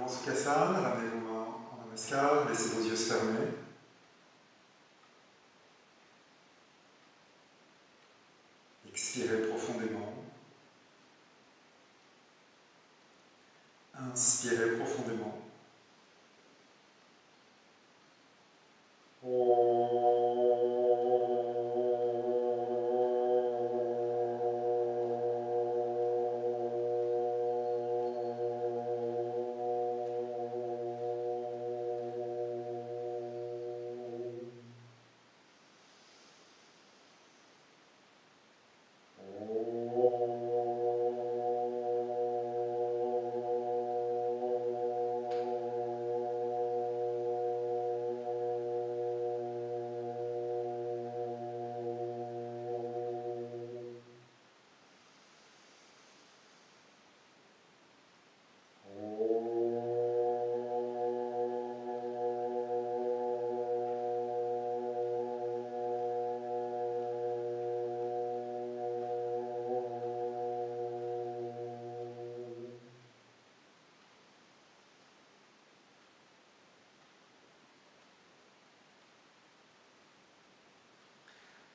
en Sukhasana, ramenez vos mains en Namaskar, laissez vos yeux se fermer. Expirez profondément. Inspirez profondément.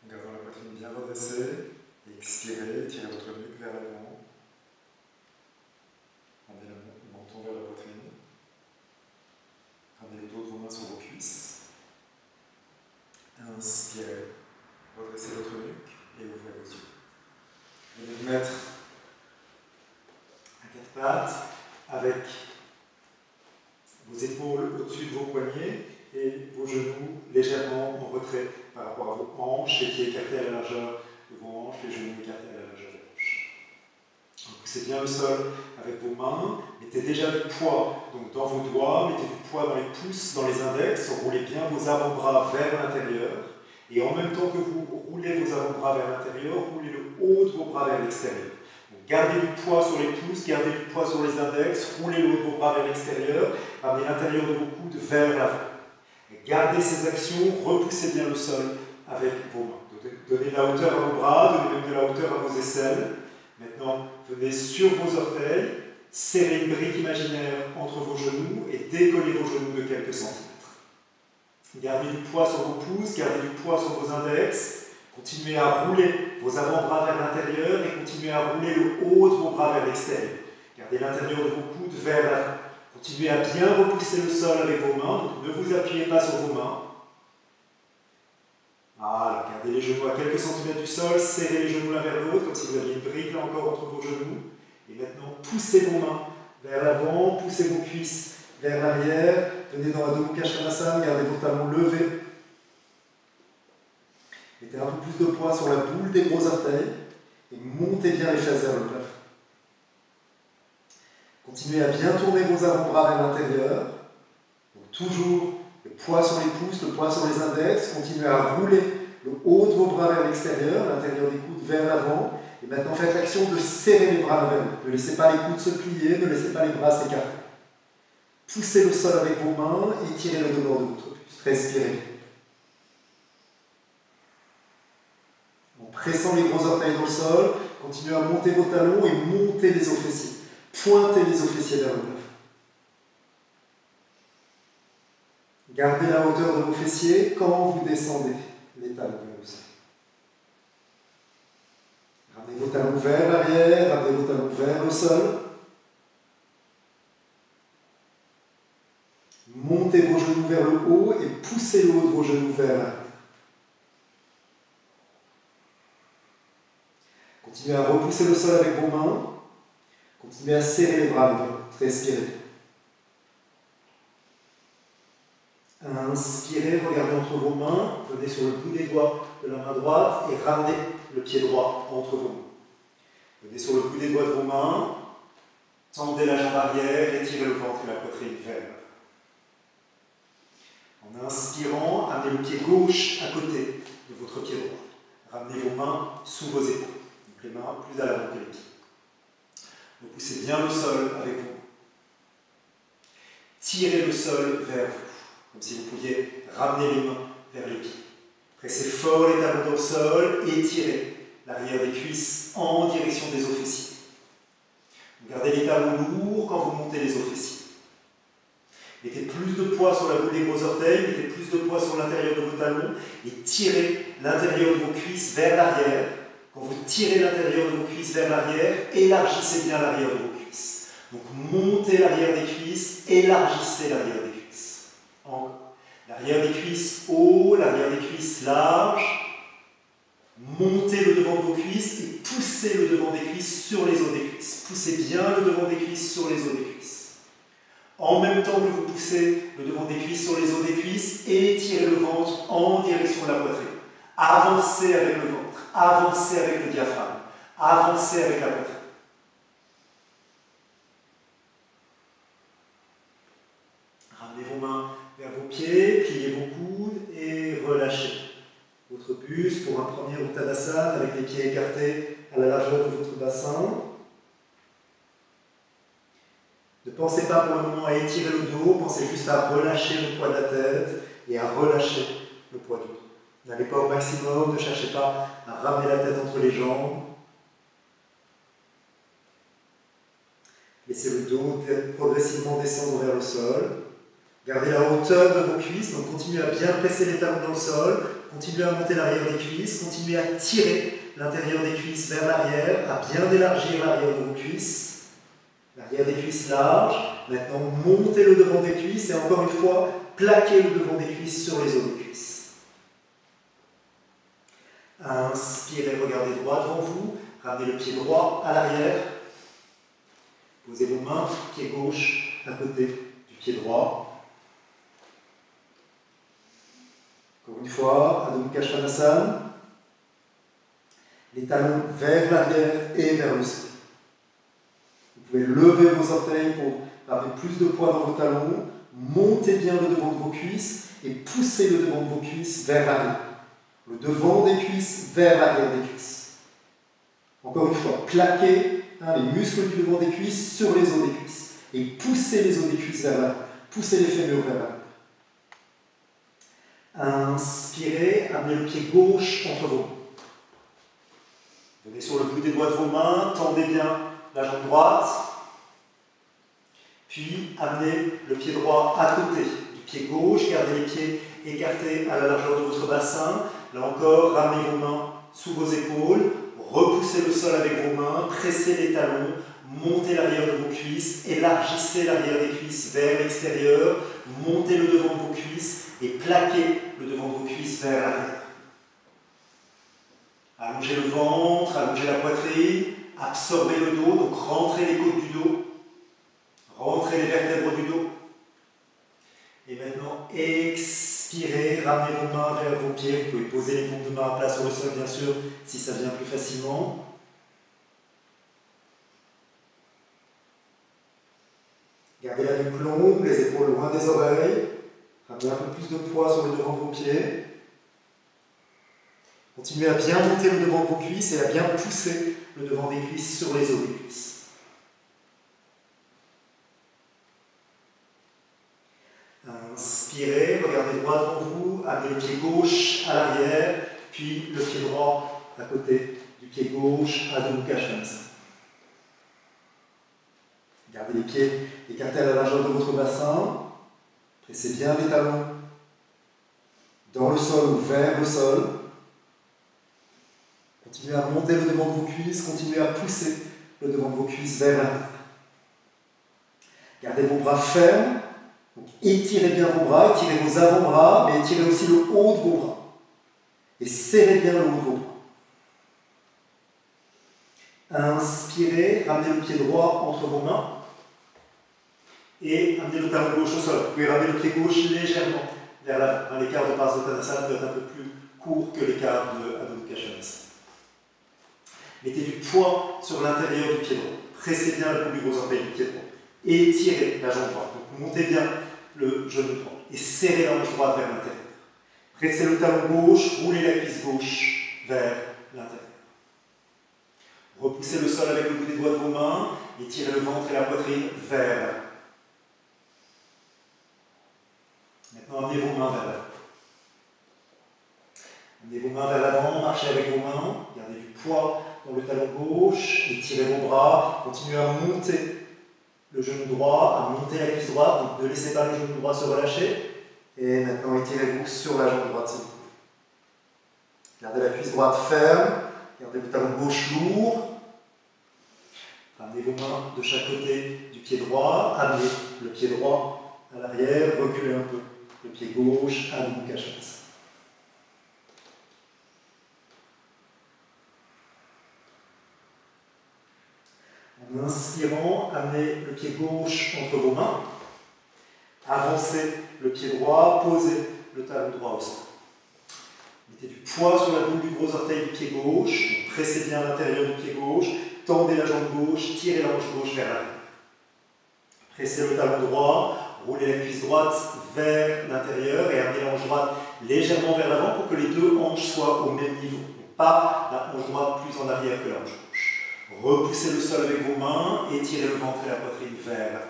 Gardons la poitrine bien redressée. Expirez, tirez votre nuque vers l'avant. Ramenez le menton vers la poitrine. Ramenez le dos de vos mains sur vos cuisses. Inspirez. Redressez votre nuque et ouvrez vos yeux. Venez vous mettre à quatre pattes avec vos épaules au-dessus de vos poignets et vos genoux légèrement en retrait par rapport à vos hanches, les pieds écartés à la largeur de vos hanches, les genoux écartés à la largeur des hanches. Donc, poussez bien le sol avec vos mains, mettez déjà du poids donc dans vos doigts, mettez du poids dans les pouces, dans les index, roulez bien vos avant-bras vers l'intérieur et en même temps que vous roulez vos avant-bras vers l'intérieur, roulez le haut de vos bras vers l'extérieur. Gardez du poids sur les pouces, gardez du poids sur les index, roulez le haut de vos bras vers l'extérieur, ramenez l'intérieur de vos coudes vers l'avant. Gardez ces actions, repoussez bien le sol avec vos mains. Donnez de la hauteur à vos bras, donnez même de la hauteur à vos aisselles. Maintenant, venez sur vos orteils, serrez une brique imaginaire entre vos genoux et décollez vos genoux de quelques centimètres. Gardez du poids sur vos pouces, gardez du poids sur vos index. Continuez à rouler vos avant-bras vers l'intérieur et continuez à rouler le haut de vos bras vers l'extérieur. Gardez l'intérieur de vos coudes vers l'avant. Continuez à bien repousser le sol avec vos mains, donc ne vous appuyez pas sur vos mains. Voilà, gardez les genoux à quelques centimètres du sol, serrez les genoux l'un vers l'autre, comme si vous aviez une brique là encore entre vos genoux. Et maintenant, poussez vos mains vers l'avant, poussez vos cuisses vers l'arrière, venez dans Adho Mukha Svanasana, gardez vos talons levés. Mettez un peu plus de poids sur la boule des gros orteils et montez bien les fesses vers le plafond. Continuez à bien tourner vos avant-bras vers l'intérieur. Donc toujours le poids sur les pouces, le poids sur les index. Continuez à rouler le haut de vos bras vers l'extérieur, l'intérieur des coudes vers l'avant. Et maintenant faites l'action de serrer les bras vers vous. Ne laissez pas les coudes se plier, ne laissez pas les bras s'écarter. Poussez le sol avec vos mains et tirez le dehors de votre buste. Respirez. En pressant les gros orteils dans le sol, continuez à monter vos talons et montez les os fessiers. Pointez les os fessiers vers le plafond. Gardez la hauteur de vos fessiers quand vous descendez les talons vers le sol. Ramenez vos talons vers l'arrière, ramenez vos talons vers le sol. Montez vos genoux vers le haut et poussez le haut de vos genoux vers l'arrière. Continuez à repousser le sol avec vos mains. Continuez à serrer les bras avec vous. Respirez. Inspirez, regardez entre vos mains. Venez sur le bout des doigts de la main droite et ramenez le pied droit entre vos mains. Venez sur le bout des doigts de vos mains. Tendez la jambe arrière, étirez le ventre et la poitrine vers l'avant. En inspirant, amenez le pied gauche à côté de votre pied droit. Ramenez vos mains sous vos épaules. Donc les mains plus à l'avant que les pieds. Repoussez bien le sol avec vous. Tirez le sol vers vous, comme si vous pouviez ramener les mains vers les pieds. Pressez fort les talons dans le sol et tirez l'arrière des cuisses en direction des os fessiers. Gardez les talons lourds quand vous montez les os fessiers. Mettez plus de poids sur la boule des gros orteils, mettez plus de poids sur l'intérieur de vos talons et tirez l'intérieur de vos cuisses vers l'arrière. Quand vous tirez l'intérieur de vos cuisses vers l'arrière, élargissez bien l'arrière de vos cuisses. Donc montez l'arrière des cuisses, élargissez l'arrière des cuisses. Encore. L'arrière des cuisses haut, l'arrière des cuisses large. Montez le devant de vos cuisses et poussez le devant des cuisses sur les os des cuisses. Poussez bien le devant des cuisses sur les os des cuisses. En même temps que vous poussez le devant des cuisses sur les os des cuisses, étirez le ventre en direction de la poitrine. Avancez avec le ventre, avancez avec le diaphragme, avancez avec la poitrine. Ramenez vos mains vers vos pieds, pliez vos coudes et relâchez votre buste pour un premier Uttanasana avec les pieds écartés à la largeur de votre bassin. Ne pensez pas pour le moment à étirer le dos, pensez juste à relâcher le poids de la tête et à relâcher le poids du dos. N'allez pas au maximum, ne cherchez pas à ramener la tête entre les jambes. Laissez le dos progressivement descendre vers le sol. Gardez la hauteur de vos cuisses, donc continuez à bien presser les talons dans le sol, continuez à monter l'arrière des cuisses, continuez à tirer l'intérieur des cuisses vers l'arrière, à bien élargir l'arrière de vos cuisses. L'arrière des cuisses large. Maintenant, montez le devant des cuisses et encore une fois, plaquez le devant des cuisses sur les os des cuisses. Inspirez, regardez droit devant vous, ramenez le pied droit à l'arrière. Posez vos mains, pied gauche à côté du pied droit. Encore une fois, Adho Mukha Svanasana. Les talons vers l'arrière et vers le sol. Vous pouvez lever vos orteils pour ramener plus de poids dans vos talons. Montez bien le devant de vos cuisses et poussez le devant de vos cuisses vers l'arrière. Le devant des cuisses vers l'arrière des cuisses. Encore une fois, plaquez les muscles du devant des cuisses sur les os des cuisses. Et poussez les os des cuisses vers l'arrière. Poussez les fémurs vers l'arrière. Inspirez, amenez le pied gauche entre vos mains. Venez sur le bout des doigts de vos mains, tendez bien la jambe droite. Puis amenez le pied droit à côté du pied gauche, gardez les pieds écartés à la largeur de votre bassin. Là encore, ramenez vos mains sous vos épaules, repoussez le sol avec vos mains, pressez les talons, montez l'arrière de vos cuisses, élargissez l'arrière des cuisses vers l'extérieur, montez le devant de vos cuisses et plaquez le devant de vos cuisses vers l'arrière. Allongez le ventre, allongez la poitrine, absorbez le dos, donc rentrez les côtes du dos, rentrez les vertèbres du dos. Et maintenant, expirez, ramenez vos mains vers vos pieds. Vous pouvez poser les paumes de main à plat sur le sol, bien sûr, si ça vient plus facilement. Gardez la nuque longue, les épaules loin des oreilles. Ramenez un peu plus de poids sur le devant de vos pieds. Continuez à bien monter le devant de vos cuisses et à bien pousser le devant des cuisses sur les os des cuisses. Inspirez, regardez droit devant vous, amenez le pied gauche à l'arrière, puis le pied droit à côté du pied gauche, Adho Mukha Svanasana. Gardez les pieds écartés à la largeur de votre bassin, pressez bien les talons dans le sol ou vers le sol. Continuez à monter le devant de vos cuisses, continuez à pousser le devant de vos cuisses vers l'arrière. Gardez vos bras fermes. Donc, étirez bien vos bras, étirez vos avant-bras, mais étirez aussi le haut de vos bras. Et serrez bien le haut de vos bras. Inspirez, ramenez le pied droit entre vos mains. Et amenez le talon gauche au sol. Vous pouvez ramener le pied gauche légèrement vers l'avant. L'écart de Parsvottanasana doit être un peu plus court que l'écart de Adho Mukha Svanasana. Mettez du poids sur l'intérieur du pied droit. Pressez bien le bout du gros orteil du pied droit. Et étirez la jambe droite. Donc montez bien le genou droit. Et serrez la hanche droite vers l'intérieur. Pressez le talon gauche, roulez la cuisse gauche vers l'intérieur. Repoussez le sol avec le bout des doigts de vos mains. Étirez le ventre et la poitrine vers l'avant. Maintenant, amenez vos mains vers l'avant. Amenez vos mains vers l'avant, marchez avec vos mains. Gardez du poids dans le talon gauche. Étirez vos bras. Continuez à monter le genou droit, à monter la cuisse droite, donc ne laissez pas le genou droit se relâcher. Et maintenant, étirez-vous sur la jambe droite si vous pouvez. Gardez la cuisse droite ferme, gardez le talon gauche lourd. Ramenez vos mains de chaque côté du pied droit, amenez le pied droit à l'arrière, reculez un peu le pied gauche, Adho Mukha Svanasana. En inspirant, amenez le pied gauche entre vos mains, avancez le pied droit, posez le talon droit au sol. Mettez du poids sur la boule du gros orteil du pied gauche, pressez bien l'intérieur du pied gauche, tendez la jambe gauche, tirez la hanche gauche vers l'arrière. Pressez le talon droit, roulez la cuisse droite vers l'intérieur et amenez la hanche droite légèrement vers l'avant pour que les deux hanches soient au même niveau. Donc pas la hanche droite plus en arrière que la hanche gauche. Repoussez le sol avec vos mains et tirez le ventre et la poitrine vers l'avant.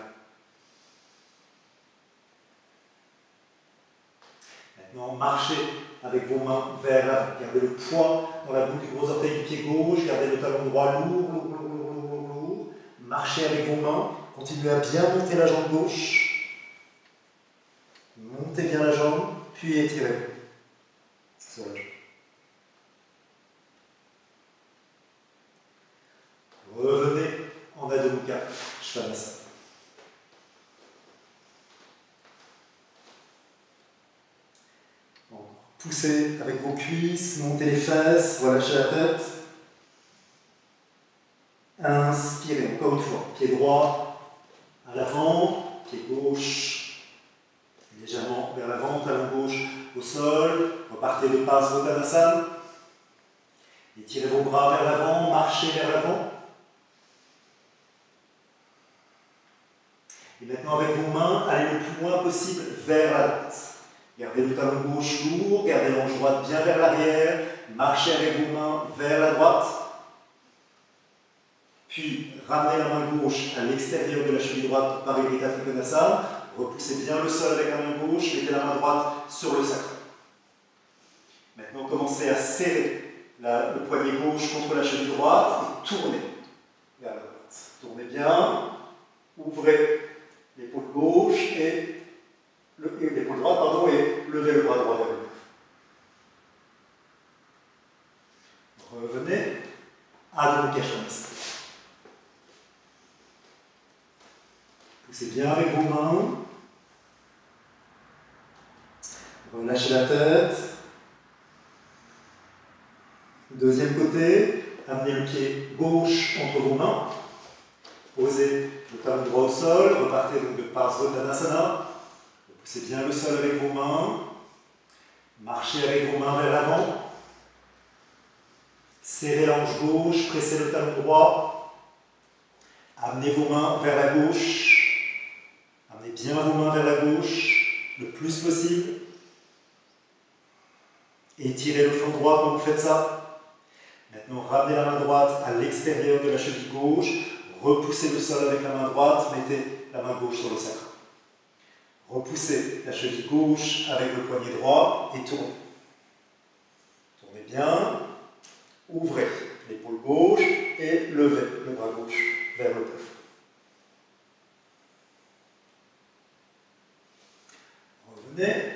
Maintenant, marchez avec vos mains vers l'avant. Gardez le poids dans la boule du gros orteil du pied gauche, gardez le talon droit lourd, lourd, lourd, lourd, lourd, lourd, lourd. Marchez avec vos mains, continuez à bien monter la jambe gauche. Montez bien la jambe, puis étirez-vous sur la jambe. Revenez en Adho Mukha Svanasana. Poussez avec vos cuisses, montez les fesses, relâchez la tête. Inspirez, encore une fois, pied droit à l'avant, pied gauche légèrement vers l'avant, talon gauche au sol. Repartez de Parsvottanasana. Étirez vos bras vers l'avant, marchez vers l'avant. Et maintenant, avec vos mains, allez le plus loin possible vers la droite. Gardez le talon gauche lourd, gardez la hanche droite bien vers l'arrière, marchez avec vos mains vers la droite. Puis, ramenez la main gauche à l'extérieur de la cheville droite par Parivrtta Trikonasana. Repoussez bien le sol avec la main gauche, mettez la main droite sur le sacrum. Maintenant, commencez à serrer le poignet gauche contre la cheville droite et tournez vers la droite. Tournez bien, ouvrez l'épaule gauche et l'épaule droite, pardon, et levez le bras droit vers le haut. Revenez, Adho Mukha Svanasana. Poussez bien avec vos mains. Relâchez la tête. Deuxième côté, amenez le pied gauche entre vos mains. Posez le talon droit au sol. Repartez donc de Parsvottanasana. Poussez bien le sol avec vos mains. Marchez avec vos mains vers l'avant. Serrez la hanche gauche, pressez le talon droit. Amenez vos mains vers la gauche. Amenez bien vos mains vers la gauche, le plus possible. Étirez le flanc droit quand vous faites ça. Maintenant, ramenez la main droite à l'extérieur de la cheville gauche. Repoussez le sol avec la main droite. Mettez la main gauche sur le sacrum. Repoussez la cheville gauche avec le poignet droit et tournez. Tournez bien. Ouvrez l'épaule gauche et levez le bras gauche vers le plafond. Revenez.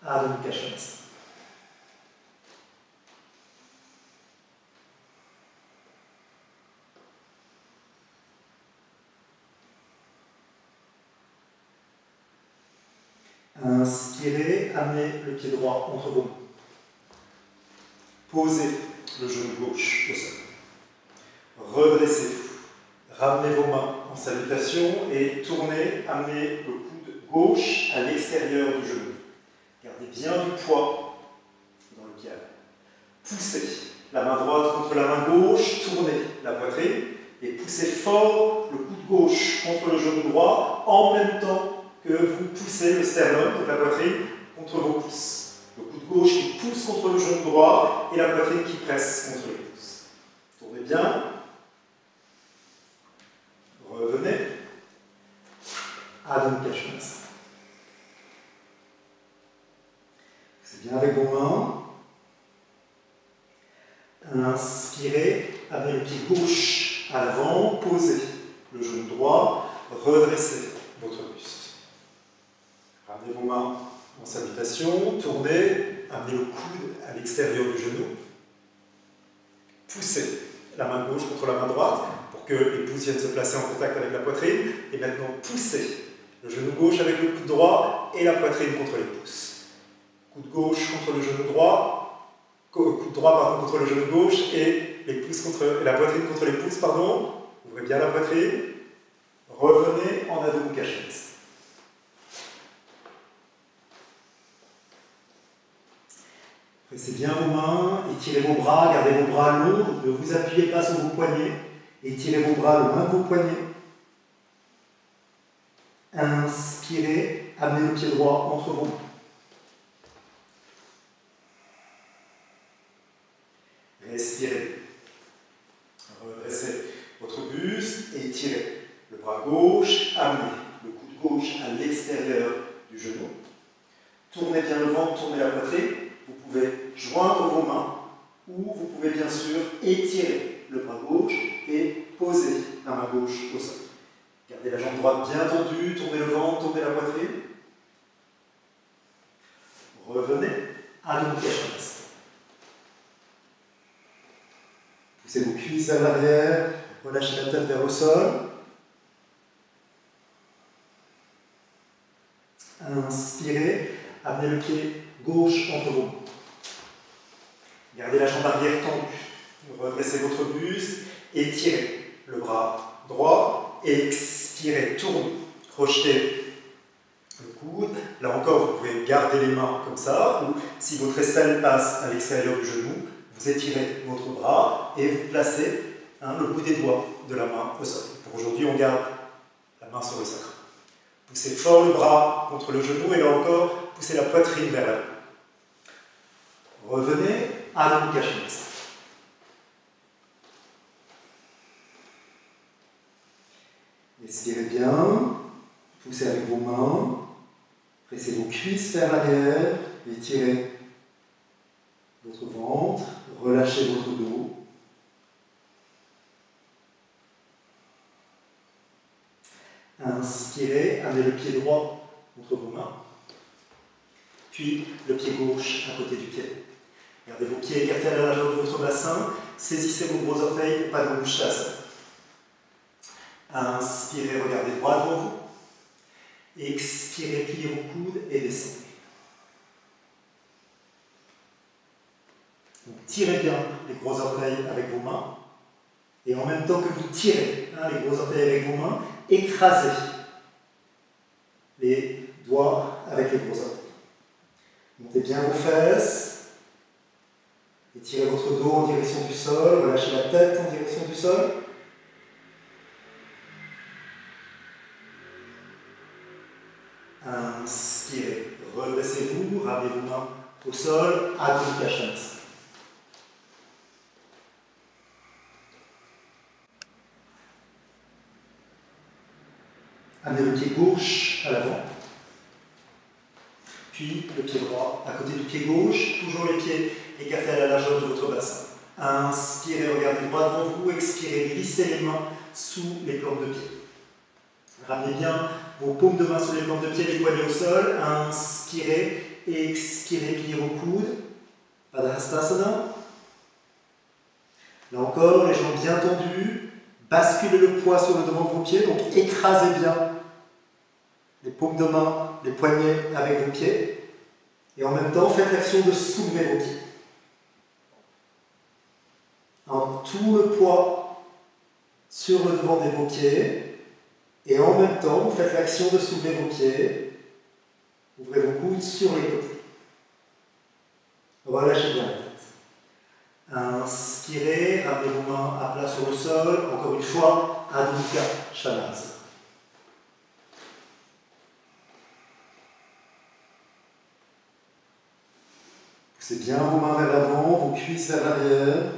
Adho Mukha Svanasana. Inspirez, amenez le pied droit entre vos mains. Posez le genou gauche au sol. Redressez-vous. Ramenez vos mains en salutation et tournez, amenez le coude gauche à l'extérieur du genou. Gardez bien du poids dans le pied. Poussez la main droite contre la main gauche, tournez la poitrine et poussez fort le coude gauche contre le genou droit en même temps que vous poussez le sternum, donc la poitrine, contre vos pouces. Le coude gauche qui pousse contre le genou droit et la poitrine qui presse contre les pouces. Tournez bien. Revenez. Adho Mukha Svanasana. C'est bien avec vos mains. Inspirez, amenez le pied gauche à l'avant, posez le genou droit, redressez votre buste. Ramenez vos mains en salutation, tournez, amenez le coude à l'extérieur du genou. Poussez la main gauche contre la main droite pour que les pouces viennent se placer en contact avec la poitrine. Et maintenant, poussez le genou gauche avec le coude droit et la poitrine contre les pouces. Coude gauche contre le genou droit, coude droit contre le genou gauche et la poitrine contre les pouces, pardon. Ouvrez bien la poitrine. Revenez en Adho Mukha Svanasana. Pressez bien vos mains, étirez vos bras, gardez vos bras longs, ne vous appuyez pas sur vos poignets, étirez vos bras loin de vos poignets. Inspirez, amenez le pied droit entre vos mains. Respirez. Redressez votre buste, étirez le bras gauche, amenez le coude gauche à l'extérieur du genou. Tournez bien le ventre, tournez la poitrine. Vous pouvez joindre vos mains ou vous pouvez bien sûr étirer le bras gauche et poser la main gauche au sol. Gardez la jambe droite bien tendue, tournez le ventre, tournez la poitrine. Revenez à Adho Mukha Svanasana. Poussez vos cuisses vers l'arrière, relâchez la tête vers le sol. Inspirez, amenez le pied gauche entre vos mains. Gardez la jambe arrière tendue. Redressez votre buste, étirez le bras droit, expirez, tournez, rejetez le coude. Là encore, vous pouvez garder les mains comme ça, ou si votre aisselle passe à l'extérieur du genou, vous étirez votre bras et vous placez le bout des doigts de la main au sol. Pour aujourd'hui, on garde la main sur le sacrum. Poussez fort le bras contre le genou et là encore, poussez la poitrine vers l'avant. Revenez à Adho Mukha Svanasana. Expirez bien, poussez avec vos mains, pressez vos cuisses vers l'arrière, étirez votre ventre, relâchez votre dos. Inspirez, amenez le pied droit entre vos mains, puis le pied gauche à côté du pied. Gardez vos pieds écartés à la largeur de votre bassin, saisissez vos gros orteils, Padma Uttanasana. Inspirez, regardez droit devant vous. Expirez, pliez vos coudes et descendez. Donc, tirez bien les gros orteils avec vos mains. Et en même temps que vous tirez les gros orteils avec vos mains, écrasez les doigts avec les gros orteils. Montez bien vos fesses. Étirez votre dos en direction du sol. Relâchez la tête en direction du sol. Inspirez. Redressez-vous. Ramenez vos mains au sol. Adho Mukha Svanasana. Amenez le pied gauche à l'avant, puis le pied droit à côté du pied gauche, toujours les pieds écartés à la largeur de votre bassin. Inspirez, regardez droit devant vous, expirez, glissez les mains sous les plantes de pied. Ramenez bien vos paumes de main sous les plantes de pied, les poignets au sol. Inspirez, expirez, pliez vos coudes. Padahastasana. Là encore, les jambes bien tendues. Basculez le poids sur le devant de vos pieds, donc écrasez bien les paumes de main, les poignets avec vos pieds. Et en même temps, faites l'action de soulever vos pieds. Tout le poids sur le devant de vos pieds. Et en même temps, vous faites l'action de soulever vos pieds. Ouvrez vos coudes sur les côtés. Relâchez bien la tête. Inspirez, ramenez vos mains à plat sur le sol. Encore une fois, Adho Mukha Svanasana. Poussez bien vos mains vers l'avant, vos cuisses vers l'arrière.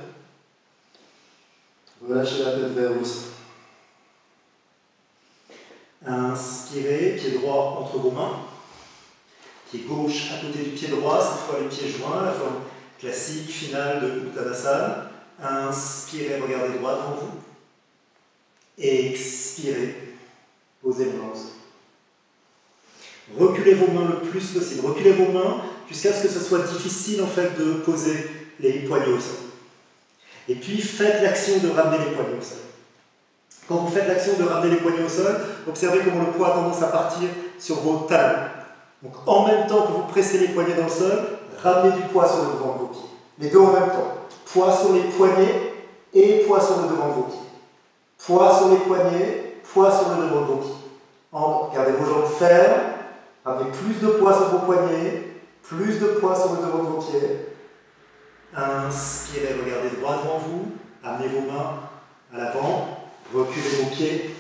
Relâchez la tête vers le sol. Inspirez, pied droit entre vos mains. Pied gauche à côté du pied droit, cette fois les pieds joints, la forme classique, finale de Uttanasana. Inspirez, regardez droit devant vous. expirez, posez vos mains au sol. Reculez vos mains le plus possible. Reculez vos mains jusqu'à ce que ce soit difficile en fait de poser les poignets au sol. Et puis faites l'action de ramener les poignets au sol. Quand vous faites l'action de ramener les poignets au sol, observez comment le poids a tendance à partir sur vos talons. Donc en même temps que vous pressez les poignets dans le sol, ramenez du poids sur le devant de vos pieds. Les deux en même temps. Poids sur les poignets et poids sur le devant de vos pieds. Poids sur les poignets, poids sur le devant de vos pieds. Gardez vos jambes fermes, ramenez plus de poids sur vos poignets, plus de poids sur le devant de vos pieds. Inspirez, regardez droit devant vous, amenez vos mains à l'avant, reculez vos pieds,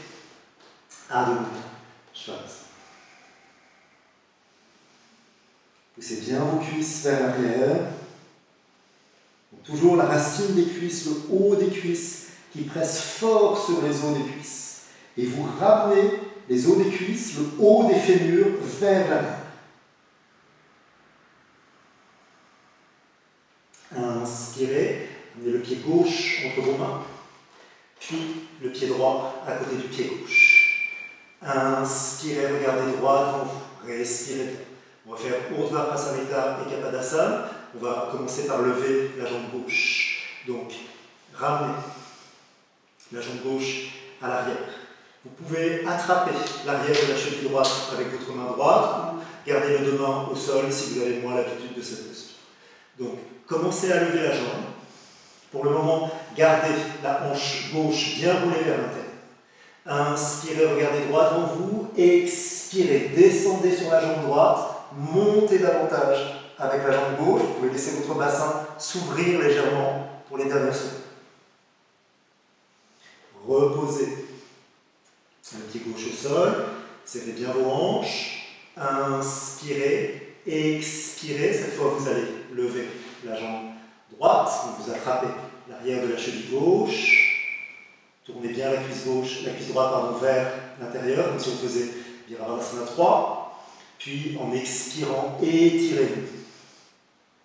à debout. Schwanz. Poussez bien vos cuisses vers l'arrière. Toujours la racine des cuisses, le haut des cuisses qui presse fort sur les os des cuisses. Et vous ramenez les os des cuisses, le haut des fémurs vers l'arrière. Inspirez, amenez le pied gauche entre vos mains, puis le pied droit à côté du pied gauche. Inspirez, regardez droit devant vous, respirez bien. On va faire Urdhva Prasamrita et Kapadasana. On va commencer par lever la jambe gauche. Donc, ramenez la jambe gauche à l'arrière. Vous pouvez attraper l'arrière de la cheville droite avec votre main droite ou garder les deux mains au sol si vous avez moins l'habitude de cette posture. Donc, commencez à lever la jambe. Pour le moment, gardez la hanche gauche bien roulée vers l'intérieur. Inspirez, regardez droit devant vous. Expirez, descendez sur la jambe droite. Montez davantage avec la jambe gauche. Vous pouvez laisser votre bassin s'ouvrir légèrement pour les dernières secondes. Reposez le pied gauche au sol. Serrez bien vos hanches. Inspirez, expirez. Cette fois, vous allez lever la jambe droite. Donc vous attrapez l'arrière de la cheville gauche. Tournez bien la cuisse droite vers l'intérieur, comme si on faisait Virabhadrasana 3. Puis, en expirant, étirez-vous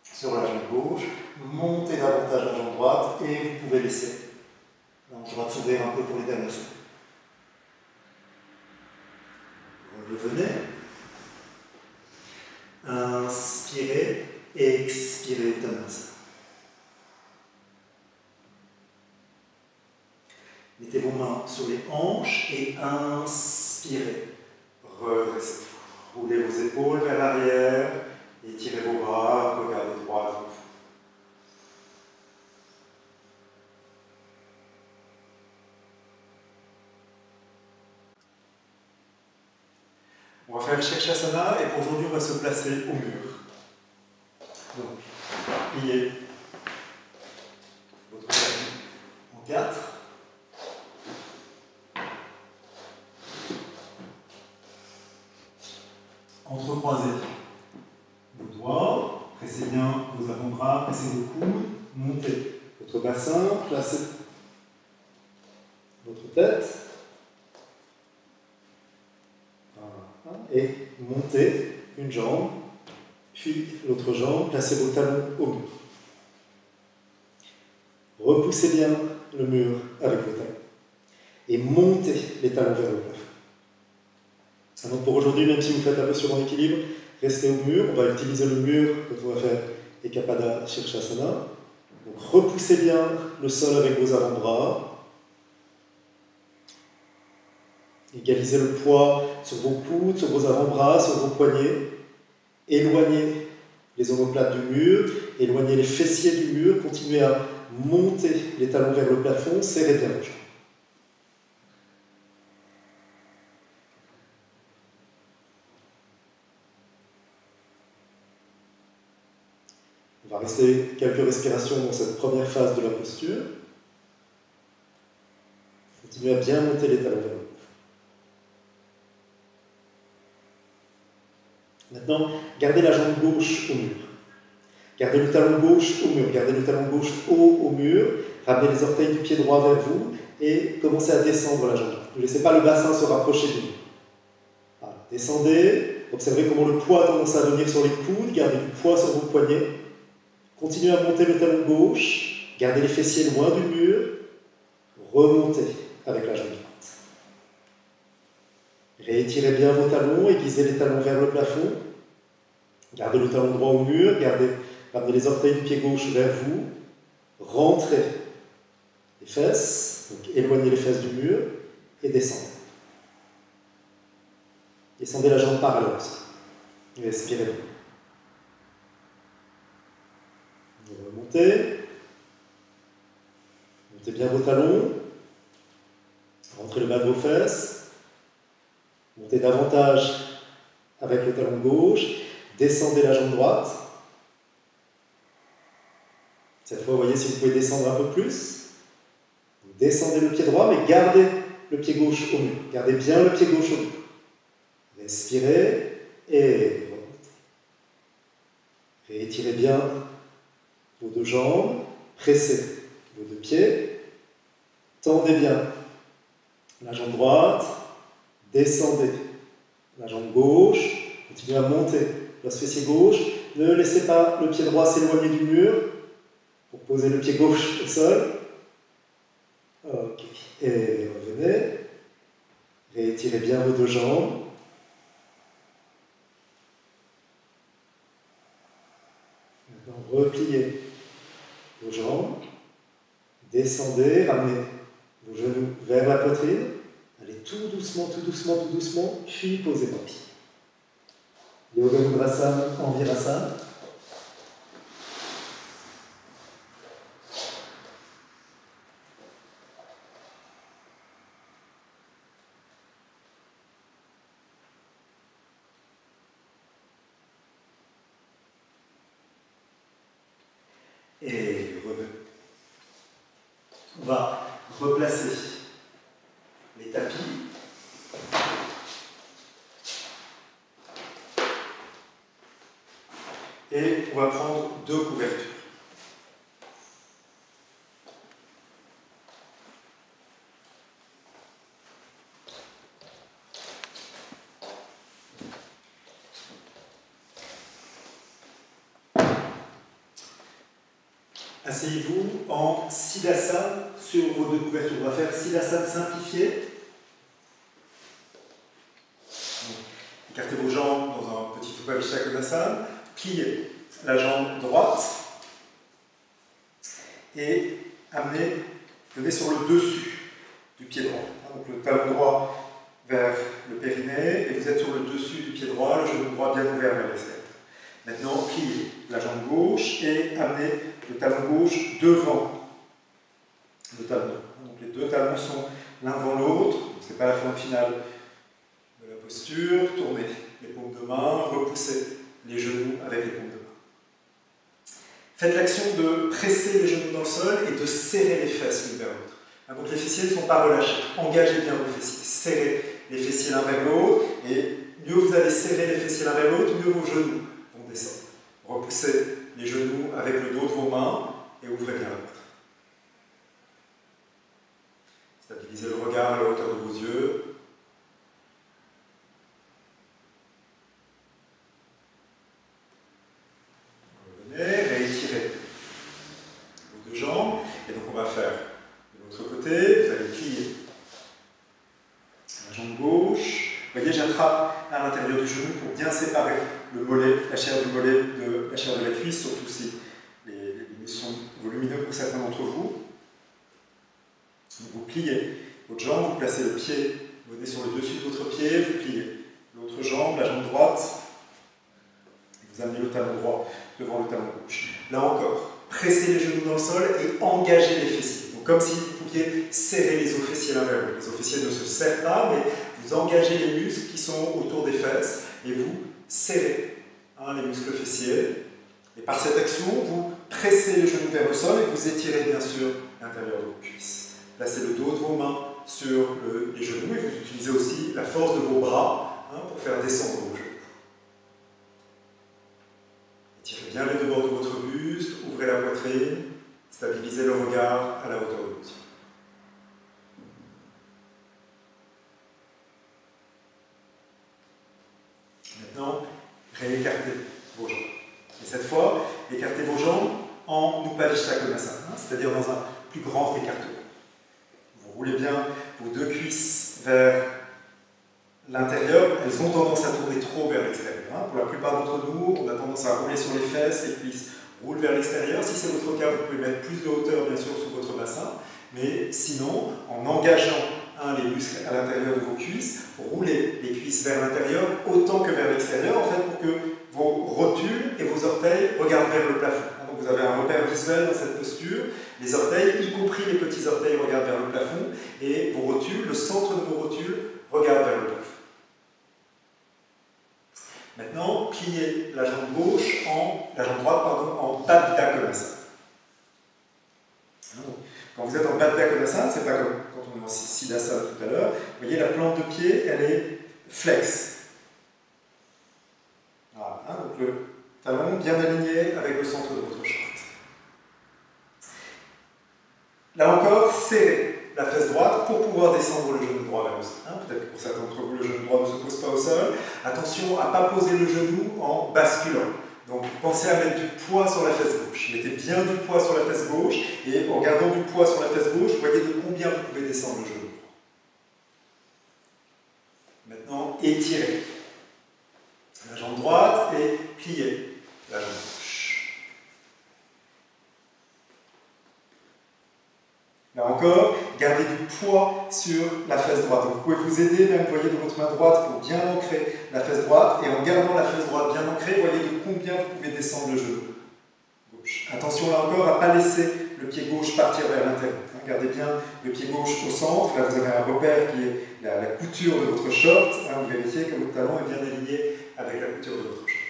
sur la jambe gauche, montez davantage la jambe droite et vous pouvez laisser la jambe droite s'ouvrir un peu pour les dernières secondes. Revenez. Inspirez, expirez, Uttanasana. Mettez vos mains sur les hanches et inspirez. Redressez-vous. Roulez vos épaules vers l'arrière, étirez vos bras, regardez droit devant vous. On va faire le Shirshasana et pour aujourd'hui on va se placer au mur. Donc, pliez votre tapis en 4. Entrecroisez vos doigts, pressez bien vos avant-bras, pressez vos coudes, montez votre bassin, placez votre tête, voilà, et montez une jambe, puis l'autre jambe, placez vos talons au mur. Repoussez bien le mur avec vos talons et montez les talons vers le plafond. Donc pour aujourd'hui, même si vous faites la posture en équilibre, restez au mur. On va utiliser le mur quand on va faire Ekapada Shirshasana. Donc repoussez bien le sol avec vos avant-bras. Égalisez le poids sur vos coudes, sur vos avant-bras, sur vos poignets. Éloignez les omoplates du mur, éloignez les fessiers du mur. Continuez à monter les talons vers le plafond, serrez bien vos jambes. On va rester quelques respirations dans cette première phase de la posture. Continuez à bien monter les talons vers le plafond. Maintenant, gardez la jambe gauche au mur. Gardez le talon gauche au mur. Gardez le talon gauche haut au mur. Ramenez les orteils du pied droit vers vous et commencez à descendre la jambe. Ne laissez pas le bassin se rapprocher du mur. Voilà. Descendez. Observez comment le poids a tendance à venir sur les coudes. Gardez du poids sur vos poignets. Continuez à monter le talon gauche, gardez les fessiers loin du mur, remontez avec la jambe droite. Réétirez bien vos talons, aiguisez les talons vers le plafond. Gardez le talon droit au mur, ramenez les orteils du pied gauche vers vous. Rentrez les fesses, donc éloignez les fesses du mur et descendez. Descendez la jambe parallèle aussi. Et expirez bien. Remontez. Montez bien vos talons. Rentrez le bas de vos fesses. Montez davantage avec le talon gauche. Descendez la jambe droite. Cette fois, vous voyez si vous pouvez descendre un peu plus. Vous descendez le pied droit, mais gardez le pied gauche au mur. Gardez bien le pied gauche au mur. Respirez et remontez. Réétirez bien vos deux jambes. Pressez vos deux pieds. Tendez bien la jambe droite. Descendez la jambe gauche. Continuez à monter l'os fessier gauche. Ne laissez pas le pied droit s'éloigner du mur pour poser le pied gauche au sol. Ok. Et revenez. Réétirez bien vos deux jambes. Maintenant, repliez vos jambes. Descendez, ramenez vos genoux vers la poitrine. Allez tout doucement, tout doucement, tout doucement, puis posez vos pieds. Yoga Mudrasana en Virasana. Et revenez. On va replacer les tapis. Et on va prendre deux couvertures. Asseyez-vous en Siddhasana sur vos deux couvertures. On va faire Siddhasana simplifié. Écartez vos jambes dans un petit Upavishta Konasana. Pliez la jambe droite et venez sur le dessus du pied droit. Donc le talon droit vers le périnée et vous êtes sur le dessus du pied droit, le genou droit bien ouvert vers l'extérieur. Maintenant, pliez la jambe gauche et amenez le talon gauche devant le talon droit. Donc les deux talons sont l'un devant l'autre, ce n'est pas la forme finale de la posture. Tournez les paumes de main, repoussez les genoux avec les paumes de main. Faites l'action de presser les genoux dans le sol et de serrer les fesses l'une vers l'autre. Donc les fessiers ne sont pas relâchés. Engagez bien vos fessiers. Serrez les fessiers l'un vers l'autre et mieux vous allez serrer les fessiers l'un vers l'autre, mieux vos genoux vont descendre. Repoussez les genoux avec le dos de vos mains et ouvrez bien la poitrine. Stabilisez le regard à la hauteur de vos yeux. Réétirez vos deux jambes et donc on va faire de l'autre côté. Vous allez plier la jambe gauche. Vous voyez, j'attrape à l'intérieur du genou pour bien séparer le mollet, la chair du mollet de la chair de la cuisse, surtout si les muscles sont volumineux pour certains d'entre vous. Donc vous pliez votre jambe, vous placez le pied, vous venez sur le dessus de votre pied, vous pliez l'autre jambe, la jambe droite, vous amenez le talon droit devant le talon gauche. Là encore, pressez les genoux dans le sol et engagez les fessiers. Donc comme si vous pouviez serrer les os fessiers l'un vers l'autre. Les os fessiers ne se serrent pas, mais vous engagez les muscles qui sont autour des fesses et vous serrez les muscles fessiers. Et par cette action, vous pressez les genoux vers le sol et vous étirez bien sûr l'intérieur de vos cuisses. Placez le dos de vos mains sur les genoux et vous utilisez aussi la force de vos bras pour faire descendre vos genoux. Étirez bien les deux bords de votre buste, ouvrez la poitrine, stabilisez le regard à la hauteur de vos yeux. Maintenant, réécartez vos jambes. Et cette fois, écartez vos jambes en Upavishta Konasana, c'est-à-dire dans un plus grand écartement. Vous roulez bien vos deux cuisses vers l'intérieur, elles ont tendance à tourner trop vers l'extérieur. Hein. Pour la plupart d'entre nous, on a tendance à rouler sur les fesses, les cuisses roulent vers l'extérieur. Si c'est votre cas, vous pouvez mettre plus de hauteur, bien sûr, sur votre bassin. Mais sinon, en engageant les muscles à l'intérieur de vos cuisses, roulez les cuisses vers l'intérieur autant que vers l'extérieur, en fait, pour que vos rotules et vos orteils regardent vers le plafond. Donc vous avez un repère visuel dans cette posture. Les orteils, y compris les petits orteils, regardent vers le plafond, et vos rotules, le centre de vos rotules, regarde vers le plafond. Maintenant, pliez la jambe gauche la jambe droite, en Baddha Konasana. Quand vous êtes en Baddha Konasana, c'est pas comme quand on est en Siddhasana tout à l'heure, vous voyez la plante de pied, elle est flex. Voilà, hein, donc le talon bien aligné avec le centre de votre short. Là encore, serrez la fesse droite pour pouvoir descendre le genou droit vers le sol. Hein, peut-être que pour certains d'entre vous, le genou droit ne se pose pas au sol. Attention à ne pas poser le genou en basculant. Donc pensez à mettre du poids sur la fesse gauche. Mettez bien du poids sur la fesse gauche et en gardant du poids sur la fesse gauche, voyez de combien vous pouvez descendre le genou droit. Maintenant, étirez la jambe droite et pliez la jambe gauche. Là encore, gardez du poids sur la fesse droite. Donc vous pouvez vous aider, même, voyez, de votre main droite pour bien ancrer la fesse droite. Et en gardant la fesse droite bien ancrée, voyez de combien vous pouvez descendre le genou gauche. Attention là encore à ne pas laisser le pied gauche partir vers l'intérieur. Gardez bien le pied gauche au centre. Là, vous avez un repère qui est la couture de votre short. Vous vérifiez que votre talon est bien aligné avec la couture de votre short.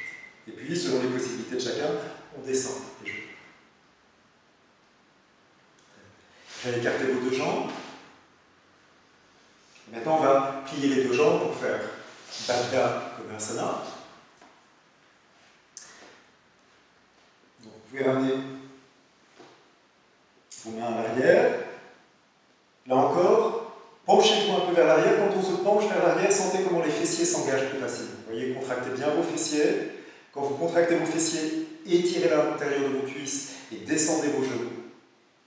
Et puis, selon les possibilités de chacun, on descend les genoux. Écartez vos deux jambes. Et maintenant, on va plier les deux jambes pour faire Baddha Konasana. Donc, vous pouvez ramener vos mains à l'arrière. Là encore, penchez-vous un peu vers l'arrière. Quand on se penche vers l'arrière, sentez comment les fessiers s'engagent plus facilement. Vous voyez, contractez bien vos fessiers. Quand vous contractez vos fessiers, étirez l'intérieur de vos cuisses et descendez vos genoux.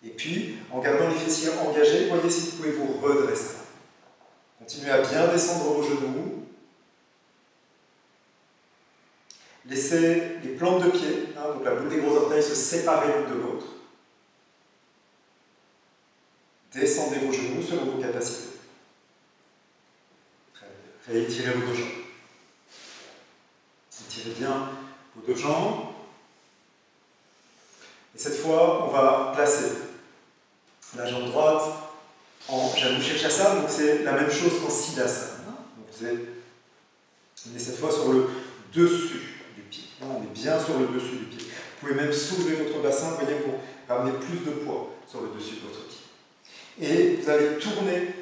Et puis, en gardant les fessiers engagés, voyez si vous pouvez vous redresser. Continuez à bien descendre vos genoux. Laissez les plantes de pied, donc la boule des gros orteils, se séparer l'une de l'autre. Descendez vos genoux selon vos capacités. Très bien. Réétirez vos deux jambes. Étirez bien vos deux jambes. Et cette fois, on va placer la jambe droite en Janu Shirshasana, donc c'est la même chose qu'en Siddhasana. Donc vous êtes cette fois sur le dessus du pied. On est bien sur le dessus du pied. Vous pouvez même soulever votre bassin, voyez, pour ramener plus de poids sur le dessus de votre pied. Et vous allez tourner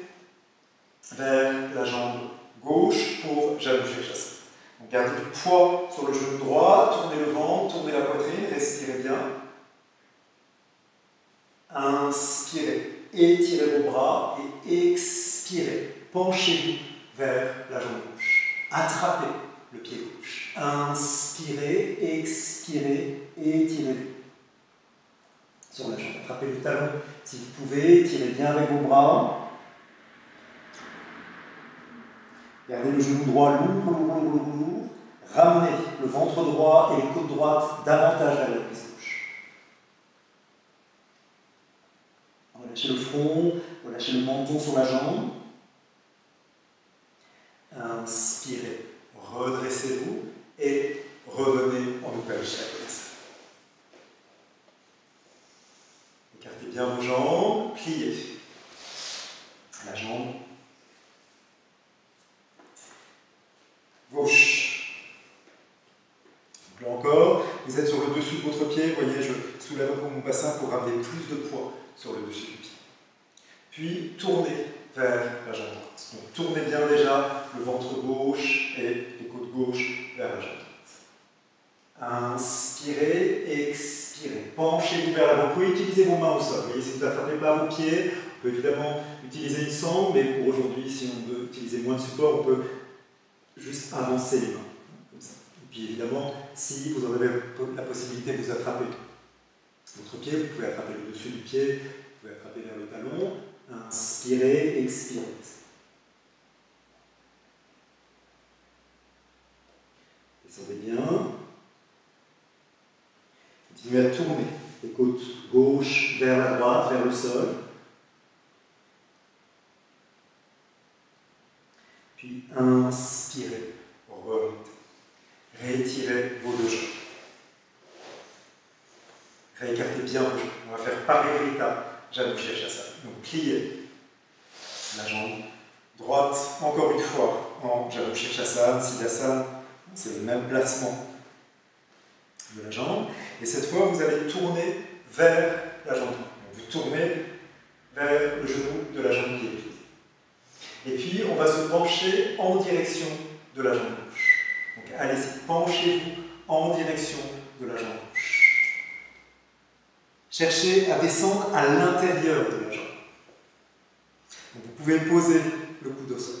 vers la jambe gauche pour Janu Shirshasana. Donc gardez du poids sur le genou droit, tournez le ventre, tournez la poitrine, respirez bien. Inspirez, étirez vos bras et expirez. Penchez-vous vers la jambe gauche. Attrapez le pied gauche. Inspirez, expirez, étirez-vous sur la jambe. Attrapez le talon si vous pouvez, tirez bien avec vos bras. Gardez le genou droit lourd, lourd, lourd, lourd, lourd. Ramenez le ventre droit et les côtes droites davantage vers la cuisse gauche. Relâchez le front, relâchez le menton sur la jambe. Inspirez, redressez-vous et revenez en Upajjhana. Écartez bien vos jambes, pliez la jambe gauche. Donc là encore, vous êtes sur le dessus de votre pied, vous voyez, je soulève un peu mon bassin pour ramener plus de poids sur le dessus du pied. Puis tournez vers la jambe droite. Donc tournez bien déjà le ventre gauche et les côtes gauches vers la jambe droite. Inspirez, expirez. Penchez-vous vers l'avant. Vous pouvez utiliser vos mains au sol. Vous voyez, si vous n'attrapez pas vos pieds, on peut évidemment utiliser une sangle, mais pour aujourd'hui, si on veut utiliser moins de support, on peut juste avancer les mains. Comme ça. Et puis évidemment, si vous en avez la possibilité de vous attraper votre pied, vous pouvez attraper le dessus du pied, vous pouvez attraper vers le talon. Inspirez, expirez. Continuez à tourner les côtes gauche vers la droite, vers le sol. Puis inspirez, remontez. Réétirez vos deux jambes. Réécartez bien vos jambes. On va faire pareil l'étape. Janu Shirshasana. Donc pliez la jambe droite, encore une fois, en Janu Shirshasana, Siddhasana. C'est le même placement de la jambe. Et cette fois, vous allez tourner vers la jambe droite. Vous tournez vers le genou de la jambe qui est pliée. Et puis, on va se pencher en direction de la jambe gauche. Donc, allez-y, penchez-vous en direction de la jambe gauche. Cherchez à descendre à l'intérieur de la jambe. Donc, vous pouvez poser le coude au sol.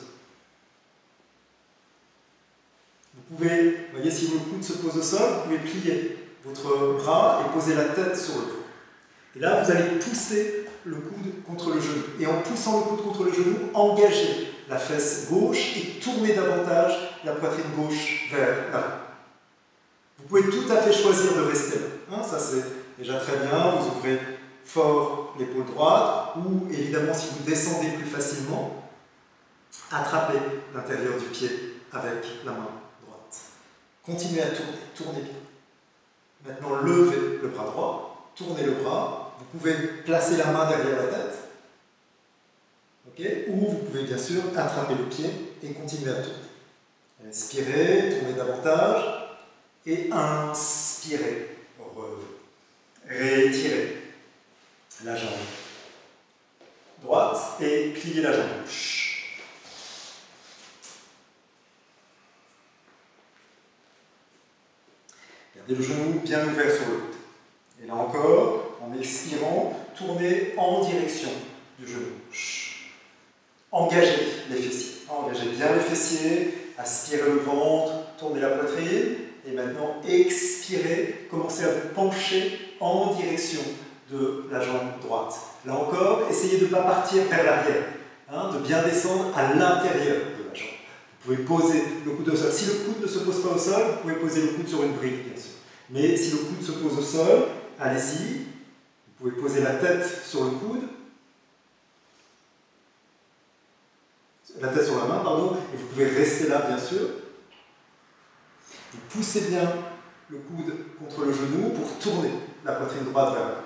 Vous pouvez, vous voyez, si le coude se pose au sol, vous pouvez plier votre bras et poser la tête sur le dos. Et là, vous allez pousser le coude contre le genou. Et en poussant le coude contre le genou, engagez la fesse gauche et tournez davantage la poitrine gauche vers l'avant. Vous pouvez tout à fait choisir de rester là. Ça, c'est déjà très bien. Vous ouvrez fort l'épaule droite ou, évidemment, si vous descendez plus facilement, attrapez l'intérieur du pied avec la main droite. Continuez à tourner. Tournez bien. Maintenant, levez le bras droit. Tournez le bras. Vous pouvez placer la main derrière la tête. Okay. Ou vous pouvez bien sûr attraper le pied et continuer à tourner. Inspirez, tournez davantage. Et inspirez. Réétirez la jambe droite et pliez la jambe gauche. Gardez le genou bien ouvert sur le côté. Et là encore, en expirant, tournez en direction du genou gauche. Engagez les fessiers. Engagez bien les fessiers, aspirez le ventre, tournez la poitrine. Et maintenant, expirez, commencez à vous pencher en direction de la jambe droite. Là encore, essayez de ne pas partir vers l'arrière, de bien descendre à l'intérieur de la jambe. Vous pouvez poser le coude au sol. Si le coude ne se pose pas au sol, vous pouvez poser le coude sur une brique, bien sûr. Mais si le coude se pose au sol, allez-y. Vous pouvez poser la tête sur le coude. La tête sur la main, pardon. Et vous pouvez rester là, bien sûr. Vous poussez bien le coude contre le genou pour tourner la poitrine droite vers l'avant.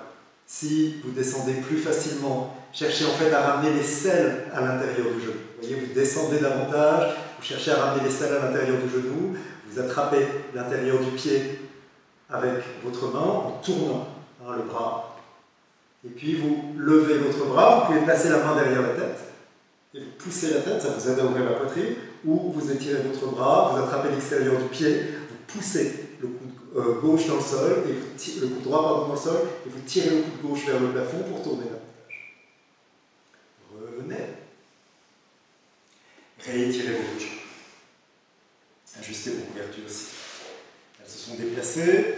Si vous descendez plus facilement, cherchez en fait à ramener les selles à l'intérieur du genou. Vous voyez, vous descendez davantage, vous cherchez à ramener les selles à l'intérieur du genou, vous attrapez l'intérieur du pied avec votre main en tournant le bras. Et puis vous levez votre bras, vous pouvez placer la main derrière la tête et vous poussez la tête, ça vous aide à ouvrir la poitrine, ou vous étirez votre bras, vous attrapez l'extérieur du pied, vous poussez le coude gauche dans le sol, et vous tirez, le coude droit dans le sol, et vous tirez le coude gauche vers le plafond pour tourner davantage. Revenez. Réétirez vos jambes. Ajustez vos couvertures aussi. Elles se sont déplacées.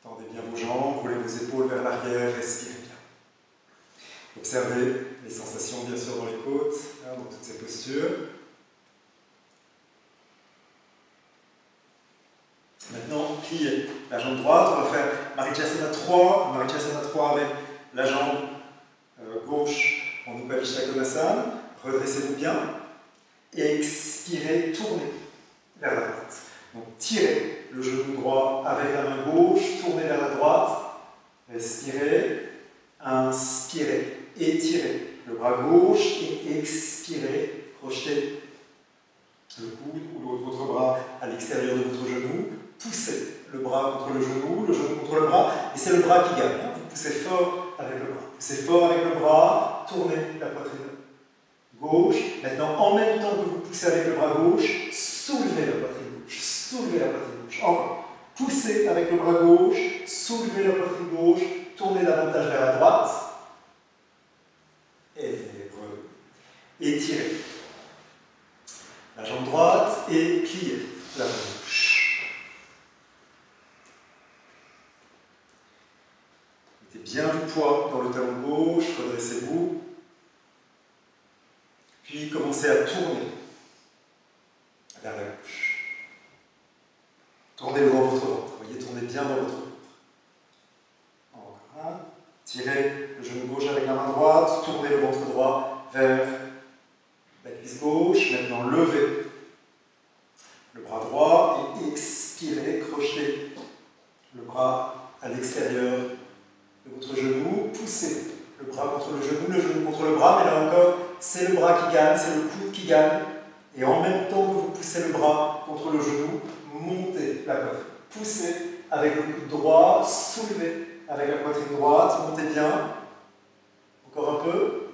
Tendez bien vos jambes, roulez vos épaules vers l'arrière, respirez bien. Observez les sensations bien sûr dans les côtes, dans toutes ces postures. Maintenant, pliez la jambe droite. On va faire Marichyasana 3. Marichyasana 3 avec la jambe gauche en Upavishta Konasana. Redressez-vous bien. Expirez, tournez vers la droite. Donc tirez le genou droit avec la main gauche, tournez vers la droite. Respirez. Inspirez. Étirez le bras gauche et expirez. Projetez le coude ou votre bras à l'extérieur de votre genou. Poussez le bras contre le genou contre le bras, et c'est le bras qui gagne. Vous poussez fort avec le bras. Poussez fort avec le bras, tournez la poitrine gauche. Maintenant, en même temps que vous poussez avec le bras gauche, soulevez la poitrine gauche. Soulevez la poitrine gauche. Encore. Poussez avec le bras gauche, soulevez la poitrine gauche, tournez davantage vers la droite. Et étirez la jambe droite et pliez la jambe gauche. Mettez bien du poids dans le talon gauche, redressez-vous. Puis commencez à tourner vers la gauche. Tournez devant votre ventre. Voyez, tournez bien dans votre ventre. Tirez le genou gauche avec la main droite, tournez le ventre droit vers la cuisse gauche. Maintenant, levez le bras droit et expirez, crochetez le bras à l'extérieur de votre genou. Poussez le bras contre le genou contre le bras, mais là encore, c'est le bras qui gagne, c'est le coude qui gagne. Et en même temps que vous poussez le bras contre le genou, montez la poitrine. Poussez avec le coude droit, soulevez avec la poitrine droite, montez bien. Encore un peu.